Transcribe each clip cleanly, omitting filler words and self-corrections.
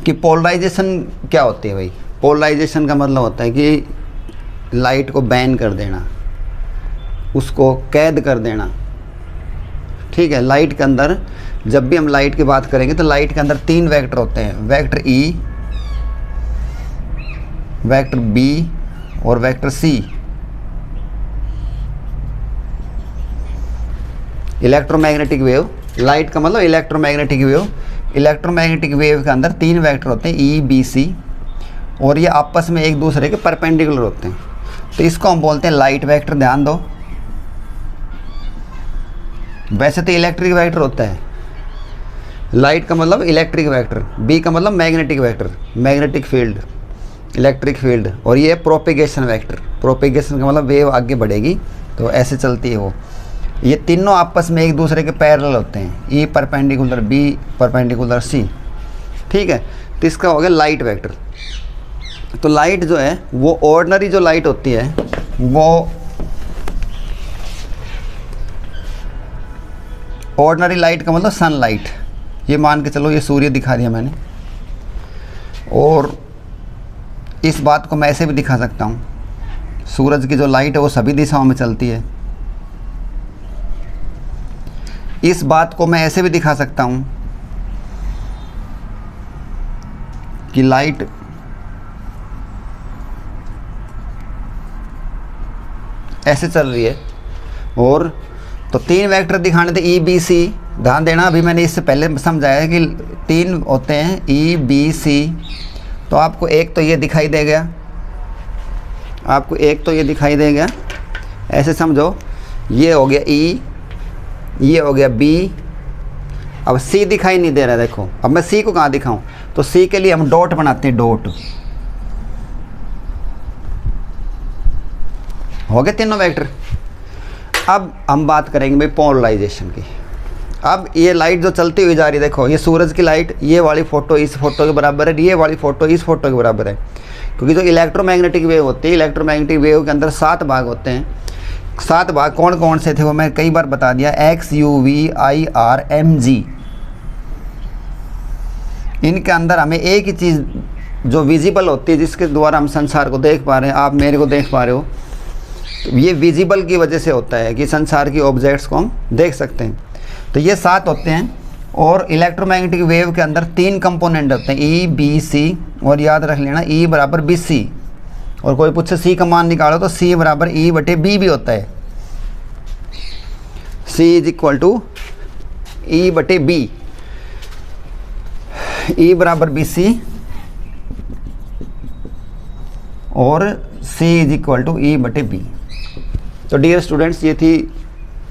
कि पोलराइजेशन क्या होती है भाई। पोलराइजेशन का मतलब होता है कि लाइट को बैन कर देना, उसको कैद कर देना। ठीक है, लाइट के अंदर जब भी हम लाइट की बात करेंगे तो लाइट के अंदर 3 वेक्टर होते हैं, वेक्टर ई, वेक्टर बी और vector C. Electromagnetic wave, light का मतलब इलेक्ट्रोमैग्नेटिक वेव। इलेक्ट्रोमैग्नेटिक वेव के अंदर 3 वेक्टर होते हैं, ई बी सी, और ये आपस में एक दूसरे के परपेंडिकुलर होते हैं, तो इसको हम बोलते हैं लाइट वेक्टर। ध्यान दो, वैसे तो इलेक्ट्रिक वेक्टर होता है, लाइट का मतलब इलेक्ट्रिक वेक्टर, बी का मतलब magnetic vector, magnetic field, electric field, और ये प्रोपेगेशन वेक्टर। प्रोपेगेशन का मतलब वेव आगे बढ़ेगी तो ऐसे चलती है वो। ये तीनों आपस में एक दूसरे के पैरेलल होते हैं, ई परपेंडिकुलर बी परपेंडिकुलर सी। ठीक है, तो इसका हो गया लाइट वेक्टर। तो लाइट जो है वो ऑर्डिनरी जो लाइट होती है वो ऑर्डिनरी लाइट का मतलब सनलाइट, ये मान के चलो ये सूर्य दिखा दिया मैंने, और इस बात को मैं ऐसे भी दिखा सकता हूँ, सूरज की जो लाइट है वो सभी दिशाओं में चलती है। इस बात को मैं ऐसे भी दिखा सकता हूँ कि लाइट ऐसे चल रही है, और तो 3 वेक्टर दिखाने थे ई बी सी। ध्यान देना, अभी मैंने इससे पहले समझाया है कि 3 होते हैं ई बी सी। तो आपको एक तो ये दिखाई दे गया, आपको एक तो ये दिखाई दे गया, ऐसे समझो, ये हो गया ई, ये हो गया बी। अब सी दिखाई नहीं दे रहा है, देखो अब मैं सी को कहाँ दिखाऊं, तो सी के लिए हम डॉट बनाते हैं, डॉट। हो गए तीनों वेक्टर। अब हम बात करेंगे भाई पोलराइजेशन की। अब ये लाइट जो चलती हुई जा रही है, देखो ये सूरज की लाइट, ये वाली फ़ोटो इस फोटो के बराबर है, ये वाली फ़ोटो इस फोटो के बराबर है, क्योंकि जो इलेक्ट्रोमैग्नेटिक वेव होती है, इलेक्ट्रोमैग्नेटिक वेव के अंदर 7 भाग होते हैं। 7 भाग कौन कौन से थे वो मैं कई बार बता दिया, X U V I R M G. इनके अंदर हमें एक ही चीज़ जो विजिबल होती है, जिसके द्वारा हम संसार को देख पा रहे हैं, आप मेरे को देख पा रहे हो, तो ये विजिबल की वजह से होता है कि संसार की ऑब्जेक्ट्स को हम देख सकते हैं। तो ये 7 होते हैं, और इलेक्ट्रोमैग्नेटिक वेव के अंदर 3 कंपोनेंट होते हैं, ई बी सी, और याद रख लेना ई बराबर बी सी। और कोई पूछे सी का मान निकालो तो सी बराबर ई बटे बी भी होता है, सी इज इक्वल टू ई बटे बी, ई बराबर बी सी और सी इज इक्वल टू ई बटे बी। तो डियर स्टूडेंट्स, ये थी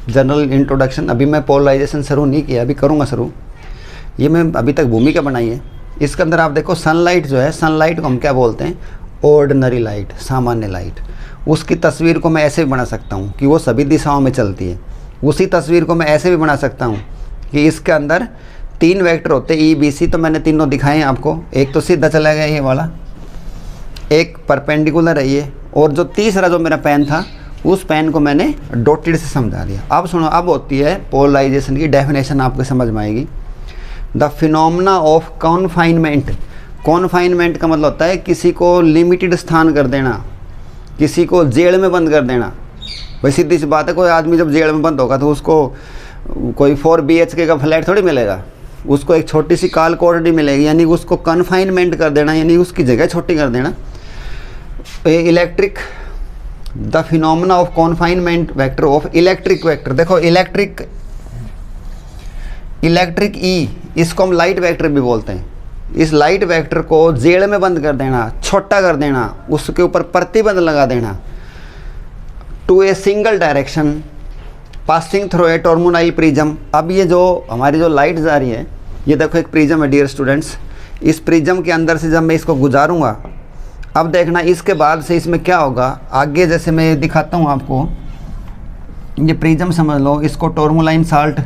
जनरल इंट्रोडक्शन। अभी मैं पोलराइजेशन शुरू नहीं किया, अभी करूँगा शुरू। ये मैं अभी तक भूमिका बनाई है। इसके अंदर आप देखो सनलाइट जो है, सनलाइट को हम क्या बोलते हैं, ऑर्डिनरी लाइट, सामान्य लाइट। उसकी तस्वीर को मैं ऐसे भी बना सकता हूँ कि वो सभी दिशाओं में चलती है। उसी तस्वीर को मैं ऐसे भी बना सकता हूँ कि इसके अंदर 3 वेक्टर होते हैं, ई बी सी। तो मैंने तीनों दिखाए हैं आपको, एक तो सीधा चला गया ये वाला, एक परपेंडिकुलर है ये, और जो तीसरा जो मेरा पेन था उस पेन को मैंने डॉटेड से समझा दिया। अब सुनो, अब होती है पोलराइजेशन की डेफिनेशन, आपको समझ में आएगी। The phenomena of confinement. Confinement का मतलब होता है किसी को लिमिटेड स्थान कर देना, किसी को जेल में बंद कर देना। भाई सीधी सी बात है, कोई आदमी जब जेल में बंद होगा तो उसको कोई 4 BHK का फ्लैट थोड़ी मिलेगा, उसको एक छोटी सी काल कोठरी मिलेगी, यानी उसको कन्फाइनमेंट कर देना, यानी उसकी जगह छोटी कर देना। Electric, the phenomena of confinement vector of electric vector. देखो इलेक्ट्रिक ई, इसको हम लाइट वेक्टर भी बोलते हैं। इस लाइट वेक्टर को जेल में बंद कर देना, छोटा कर देना, उसके ऊपर प्रतिबंध लगा देना। To a single direction passing through a tourmaline prism. अब ये जो हमारी जो लाइट जा रही है, ये देखो एक प्रिज्म है डियर स्टूडेंट्स। इस प्रिज्म के अंदर से जब मैं इसको गुजारूंगा, अब देखना इसके बाद से इसमें क्या होगा आगे। जैसे मैं दिखाता हूँ आपको, ये प्रिज्म समझ लो, इसको टॉर्मोलाइन साल्ट,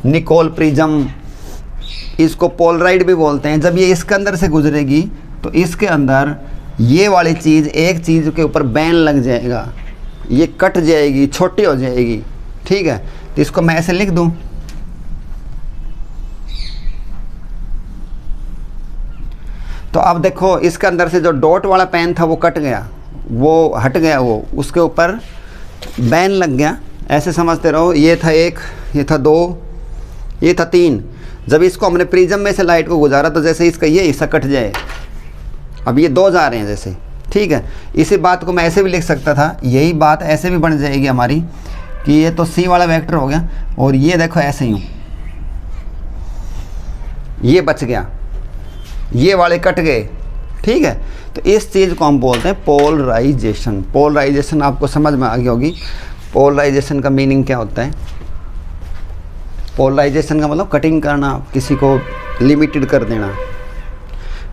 निकोल प्रिज्म, इसको पोलराइड भी बोलते हैं। जब ये इसके अंदर से गुजरेगी तो इसके अंदर ये वाली चीज़, एक चीज़ के ऊपर बैन लग जाएगा, ये कट जाएगी, छोटी हो जाएगी। ठीक है, तो इसको मैं ऐसे लिख दूं, तो अब देखो इसके अंदर से जो डॉट वाला पेन था वो कट गया, वो हट गया, वो उसके ऊपर बैन लग गया। ऐसे समझते रहो, ये था 1, ये था 2, ये था 3। जब इसको हमने प्रिज्म में से लाइट को गुजारा तो जैसे इसका ये हिस्सा कट जाए, अब ये 2 जा रहे हैं जैसे, ठीक है। इसी बात को मैं ऐसे भी लिख सकता था, यही बात ऐसे भी बन जाएगी हमारी कि ये तो C वाला वेक्टर हो गया और ये देखो ऐसे ही हूँ, ये बच गया, ये वाले कट गए, ठीक है। तो इस चीज़ को हम बोलते हैं पोलराइजेशन। पोलराइजेशन आपको समझ में आ गई होगी। पोलराइजेशन का मीनिंग क्या होता है? पोलराइजेशन का मतलब कटिंग करना, किसी को लिमिटेड कर देना।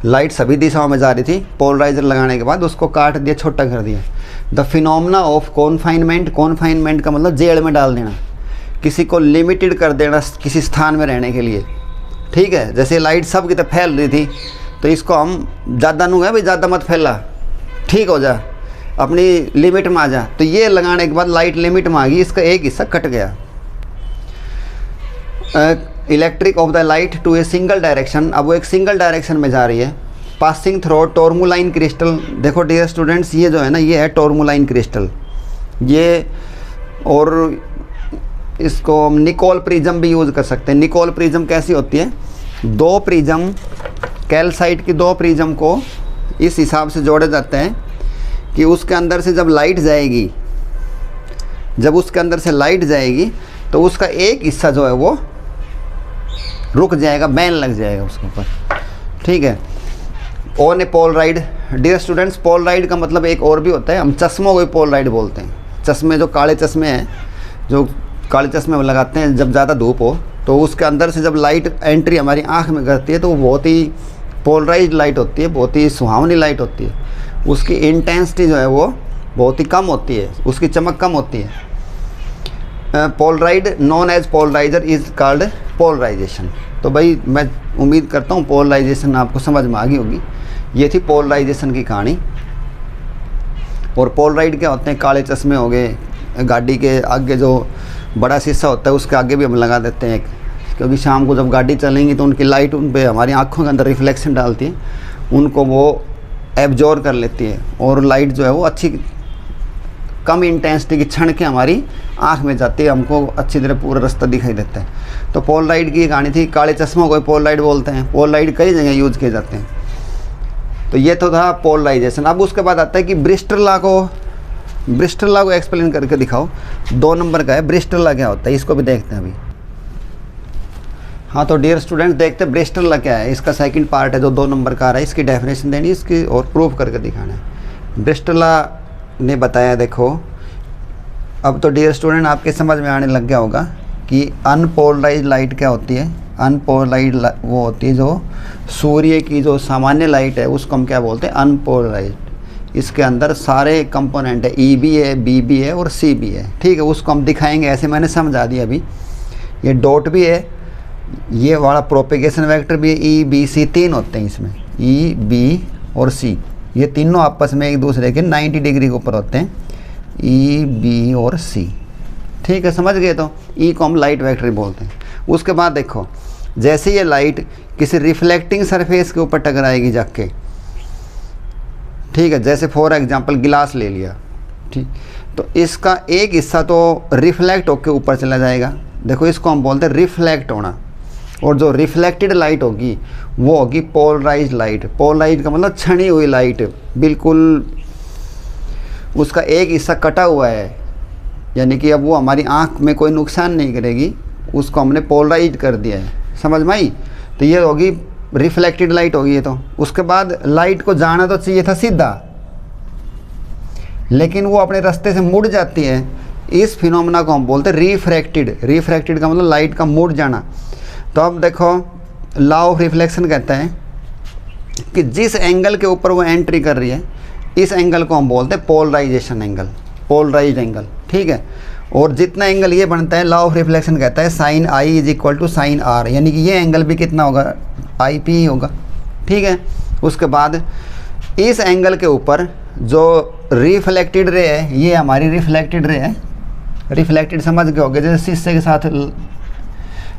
लाइट सभी दिशाओं में जा रही थी, पोलराइजर लगाने के बाद उसको काट दिया, छोटा कर दिया। The phenomena of confinement, confinement का मतलब जेल में डाल देना, किसी को लिमिटेड कर देना किसी स्थान में रहने के लिए, ठीक है। जैसे लाइट सब की तरफ फैल रही थी तो इसको हम ज़्यादा नहीं है भाई, ज़्यादा मत फैला, ठीक हो जा, अपनी लिमिट में आ जा। तो ये लगाने के बाद लाइट लिमिट में आ गई, इसका एक हिस्सा कट गया। Electric of the light to a single direction, अब वो एक सिंगल डायरेक्शन में जा रही है। पासिंग थ्रो टोरमुलाइन क्रिस्टल, देखो डियर स्टूडेंट्स ये जो है ना, ये है टोरमुलाइन क्रिस्टल, ये, और इसको हम निकोल प्रिज्म भी यूज़ कर सकते हैं। निकोल प्रिज्म कैसी होती है? 2 प्रिज्म, कैल्साइट की 2 प्रिज्म को इस हिसाब से जोड़े जाते हैं कि उसके अंदर से जब लाइट जाएगी, जब उसके अंदर से लाइट जाएगी तो उसका एक हिस्सा जो है वो रुक जाएगा, बैन लग जाएगा उसके ऊपर, ठीक है। On a polaroid, dear students polaroid का मतलब एक और भी होता है, हम चश्मों को पोलराइड बोलते हैं। चश्मे जो काले चश्मे हैं, जो काले चश्मे लगाते हैं जब ज़्यादा धूप हो तो उसके अंदर से जब लाइट एंट्री हमारी आँख में करती है तो वो बहुत ही पोलराइज लाइट होती है, बहुत ही सुहावनी लाइट होती है। उसकी इंटेंसिटी जो है वो बहुत ही कम होती है, उसकी चमक कम होती है। Polaroid known as polarizer is called polarization. तो भाई मैं उम्मीद करता हूँ पोलराइजेशन आपको समझ में आ गई होगी। ये थी पोलराइजेशन की कहानी। और पोलराइड क्या होते हैं? काले चश्मे हो गए, गाड़ी के आगे जो बड़ा शीशा होता है उसके आगे भी हम लगा देते हैं, क्योंकि शाम को जब गाड़ी चलेंगी तो उनकी लाइट उन पे हमारी आँखों के अंदर रिफ्लेक्शन डालती है, उनको वो एब्जॉर्ब कर लेती है और लाइट जो है वो अच्छी कम इंटेंसिटी की क्षण के हमारी आँख में जाती है, हमको अच्छी तरह पूरा रास्ता दिखाई देता है। तो पोलराइड की कहानी थी। काले चश्मों को पोलराइड बोलते हैं, पोलराइड कई जगह यूज़ किए जाते हैं। तो ये तो था पोलराइजेशन। अब उसके बाद आता है कि ब्रिस्टल लॉ को एक्सप्लेन करके दिखाओ। 2 नंबर का है, ब्रिस्टल लॉ क्या होता है इसको भी देखते हैं अभी। हाँ तो डियर स्टूडेंट्स देखते हैं ब्रिस्टल लॉ क्या है। इसका सेकंड पार्ट है जो 2 नंबर का आ रहा है, इसकी डेफिनेशन देनी इसकी और प्रूफ करके दिखाना है। ब्रिस्टल लॉ ने बताया, देखो अब तो डियर स्टूडेंट आपके समझ में आने लग गया होगा कि अनपोलराइज लाइट क्या होती है। अनपोलराइज वो होती है जो सूर्य की जो सामान्य लाइट है उसको हम क्या बोलते हैं? अनपोलराइज। इसके अंदर सारे कंपोनेंट है, ई भी है, बी भी है और सी भी है, ठीक है। उसको हम दिखाएंगे, ऐसे मैंने समझा दिया अभी। ये डॉट भी है, ये वाला प्रोपेगेशन वेक्टर भी है, ई बी सी 3 होते हैं इसमें, ई बी और सी, ये तीनों आपस में एक दूसरे के 90 डिग्री के ऊपर होते हैं, ई बी और सी, ठीक है। समझ गए? तो ई को हम लाइट वेक्टर बोलते हैं। उसके बाद देखो जैसे ये लाइट किसी रिफ्लेक्टिंग सरफेस के ऊपर टकराएगी जाके, ठीक है, जैसे फॉर एग्जांपल गिलास ले लिया, ठीक, तो इसका एक हिस्सा तो रिफ्लेक्ट होकर ऊपर चला जाएगा। देखो इसको हम बोलते हैं रिफ्लेक्ट होना, और जो रिफ्लेक्टेड लाइट होगी वो होगी पोलराइज लाइट। पोलराइज का मतलब छनी हुई लाइट, बिल्कुल उसका एक हिस्सा कटा हुआ है, यानी कि अब वो हमारी आँख में कोई नुकसान नहीं करेगी, उसको हमने पोलराइज कर दिया है। समझ में आई? तो ये होगी रिफ्लेक्टेड लाइट होगी ये तो। उसके बाद लाइट को जाना तो चाहिए था सीधा, लेकिन वो अपने रास्ते से मुड़ जाती है। इस फिनोमेना को हम बोलते हैं रिफ्रैक्टेड। रिफ्रैक्टेड का मतलब लाइट का मुड़ जाना। तो अब देखो लॉ ऑफ रिफ्लेक्शन कहता है कि जिस एंगल के ऊपर वो एंट्री कर रही है इस एंगल को हम बोलते हैं पोलराइजेशन एंगल, पोलराइज्ड एंगल, ठीक है। और जितना एंगल ये बनता है लॉ ऑफ रिफ्लेक्शन कहता है sine i is equal to sine r, यानी कि ये एंगल भी कितना होगा? आई पी ही होगा, ठीक है। उसके बाद इस एंगल के ऊपर जो रिफ्लेक्टेड रे है, ये हमारी रिफ्लेक्टेड रे है। रिफ्लेक्टेड समझ गए होगे, जैसे शीशे के साथ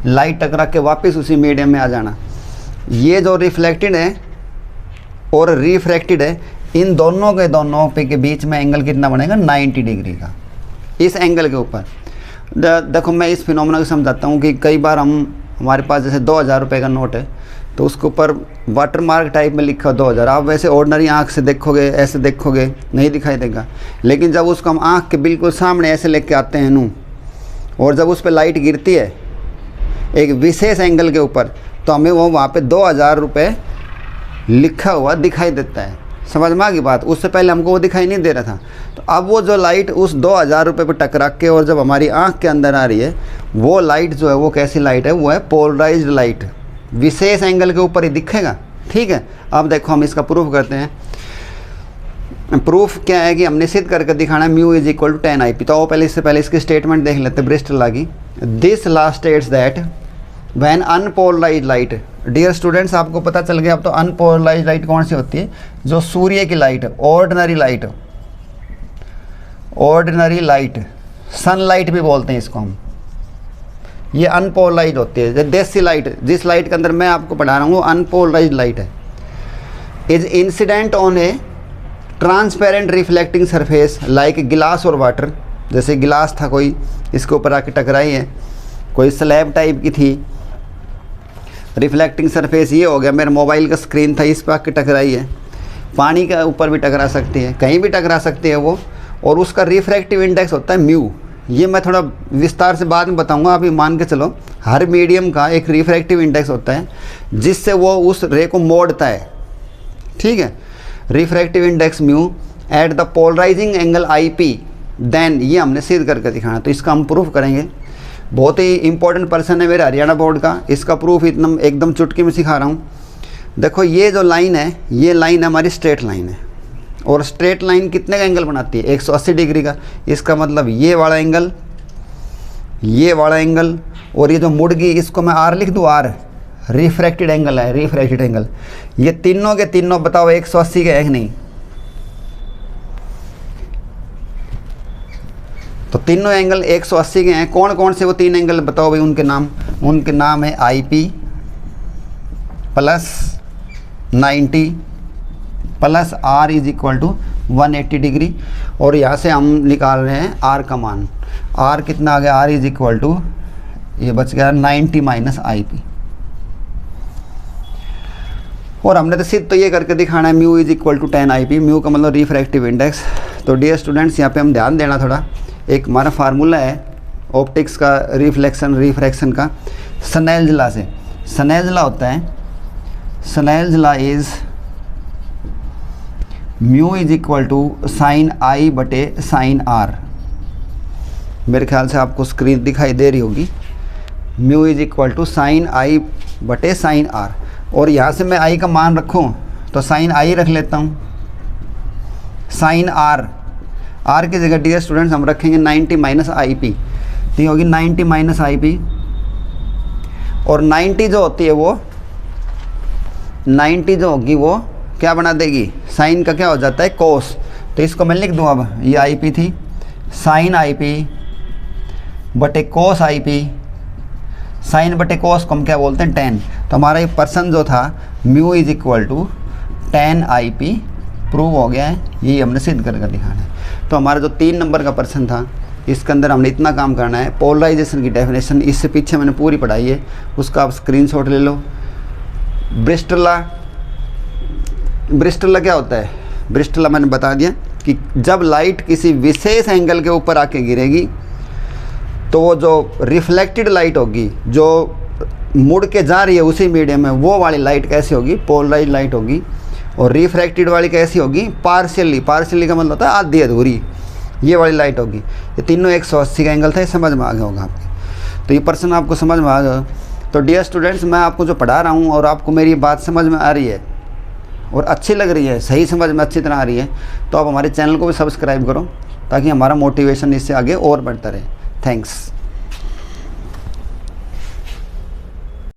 लाइट टकरा के वापस उसी मीडियम में आ जाना। ये जो रिफ्लेक्टेड है और रिफ्रैक्टेड है, इन दोनों के दोनों पे के बीच में एंगल कितना बनेगा 90 डिग्री का, इस एंगल के ऊपर। देखो मैं इस फिनोमेना को समझाता हूँ कि कई बार हमारे पास जैसे 2000 रुपये का नोट है तो उसके ऊपर वाटर मार्क टाइप में लिखा 2000, आप वैसे ऑर्डिनरी आँख से देखोगे, ऐसे देखोगे नहीं दिखाई देगा, लेकिन जब उसको हम आँख के बिल्कुल सामने ऐसे लेके आते हैं नू, और जब उस पर लाइट गिरती है एक विशेष एंगल के ऊपर, तो हमें वो वहाँ पे 2000 रुपये लिखा हुआ दिखाई देता है। समझ में आ गई बात? उससे पहले हमको वो दिखाई नहीं दे रहा था। तो अब वो जो लाइट उस 2000 रुपये पर टकरा के और जब हमारी आँख के अंदर आ रही है, वो लाइट जो है वो कैसी लाइट है, वो है पोलराइज्ड लाइट, विशेष एंगल के ऊपर ही दिखेगा। ठीक है, अब देखो हम इसका प्रूफ करते हैं। प्रूफ क्या है कि हमने सिद्ध करके दिखाना है mu is equal to 10 IP। तो पहले इससे पहले इसकी स्टेटमेंट देख लेते हैं ब्रिस्टल लॉ की। This law states that when unpolarized light, dear students आपको पता चल गया अब तो अनपोलराइज्ड लाइट कौन सी होती है, जो सूर्य की लाइट, ऑर्डिनरी लाइट, सनलाइट भी बोलते हैं इसको हम, ये अनपोलराइज्ड होती है। देसी लाइट, जिस लाइट के अंदर मैं आपको पढ़ा रहा हूँ वो अनपोलराइज्ड लाइट है। Is incident on A transparent reflecting surface like गिलास और वाटर। जैसे गिलास था कोई, इसके ऊपर आके टकराई है, कोई स्लैब टाइप की थी, रिफ्लेक्टिंग सरफेस ये हो गया, मेरा मोबाइल का स्क्रीन था इस पर आके टकराई है, पानी के ऊपर भी टकरा सकती है, कहीं भी टकरा सकती है वो, और उसका रिफ्रैक्टिव इंडेक्स होता है म्यू। ये मैं थोड़ा विस्तार से बाद में बताऊंगा, अभी मान के चलो हर मीडियम का एक रिफ्रैक्टिव इंडेक्स होता है जिससे वो उस रे को मोड़ता है। ठीक है, refractive index mu at the polarizing angle IP, then ये हमने सिद्ध करके दिखाना। तो इसका हम प्रूफ करेंगे। बहुत ही इंपॉर्टेंट पर्सन है मेरे हरियाणा बोर्ड का, इसका प्रूफ एकदम चुटकी में सिखा रहा हूँ। देखो ये जो लाइन है, ये लाइन हमारी स्ट्रेट लाइन है, और स्ट्रेट लाइन कितने का एंगल बनाती है, 180 डिग्री का। इसका मतलब ये वाला एंगल, ये वाला एंगल, और ये जो मुड़ गई इसको मैं R लिख दूँ, R रिफ्रैक्टेड एंगल है, रिफ्रैक्टेड एंगल। ये तीनों के तीनों बताओ 180 के हैं नहीं, तो तीनों एंगल 180 के हैं। कौन कौन से वो तीन एंगल बताओ भाई, उनके नाम, उनके नाम है IP plus 90 plus R is equal to 180 degree, और यहाँ से हम निकाल रहे हैं R का मान। R कितना आ गया, R इज इक्वल टू, ये बच गया 90 माइनस IP। और हमने तो सिर्फ तो ये करके दिखाना है mu is equal to 10 IP, mu का मतलब रिफ्रैक्टिव इंडेक्स। तो डियर स्टूडेंट्स यहाँ पे हम ध्यान देना थोड़ा, एक हमारा फार्मूला है ऑप्टिक्स का रिफ्रैक्शन का, स्नेल्स लॉ से। स्नेल्स लॉ होता है, Snell's law is mu is equal to sine I बटे साइन R। मेरे ख्याल से आपको स्क्रीन दिखाई दे रही होगी। Mu is equal to sine I बटे साइन R, और यहाँ से मैं I का मान रखूँ तो साइन I रख लेता हूँ, साइन R की जगह डियर स्टूडेंट्स हम रखेंगे 90 माइनस IP, तो ये होगी 90 माइनस IP, और 90 जो होती है वो 90 जो होगी वो क्या बना देगी, साइन का क्या हो जाता है कोस। तो इसको मैं लिख दूँ, अब ये IP थी, साइन IP बटे कोस IP, साइन बटे कोस को हम क्या बोलते हैं 10। तो हमारा ये पर्सन जो था mu is equal to 10 IP prove हो गया है, यही हमने सिद्ध करके दिखाना है। तो हमारा जो 3 नंबर का पर्सन था, इसके अंदर हमने इतना काम करना है। पोलराइजेशन की डेफिनेशन इससे पीछे मैंने पूरी पढ़ाई है, उसका आप स्क्रीनशॉट ले लो। ब्रिस्टल लॉ क्या होता है, ब्रिस्टल लॉ मैंने बता दिया कि जब लाइट किसी विशेष एंगल के ऊपर आके गिरेगी तो वो जो रिफ्लेक्टेड लाइट होगी, जो मुड़ के जा रही है उसी मीडियम में, वो वाली लाइट कैसी होगी, पोलराइज्ड लाइट होगी। और रिफ्रैक्टेड वाली कैसी होगी, पार्शियली का मतलब होता है आधी अधूरी, ये वाली लाइट होगी। ये तीनों 180 का एंगल था, ये समझ में आ गया होगा आपके। तो ये पर्सन आपको समझ में आ गया। तो डियर स्टूडेंट्स, मैं आपको जो पढ़ा रहा हूँ और आपको मेरी बात समझ में आ रही है और अच्छी लग रही है, सही समझ में अच्छी तरह आ रही है, तो आप हमारे चैनल को भी सब्सक्राइब करो ताकि हमारा मोटिवेशन इससे आगे और बढ़ता रहे। थैंक्स।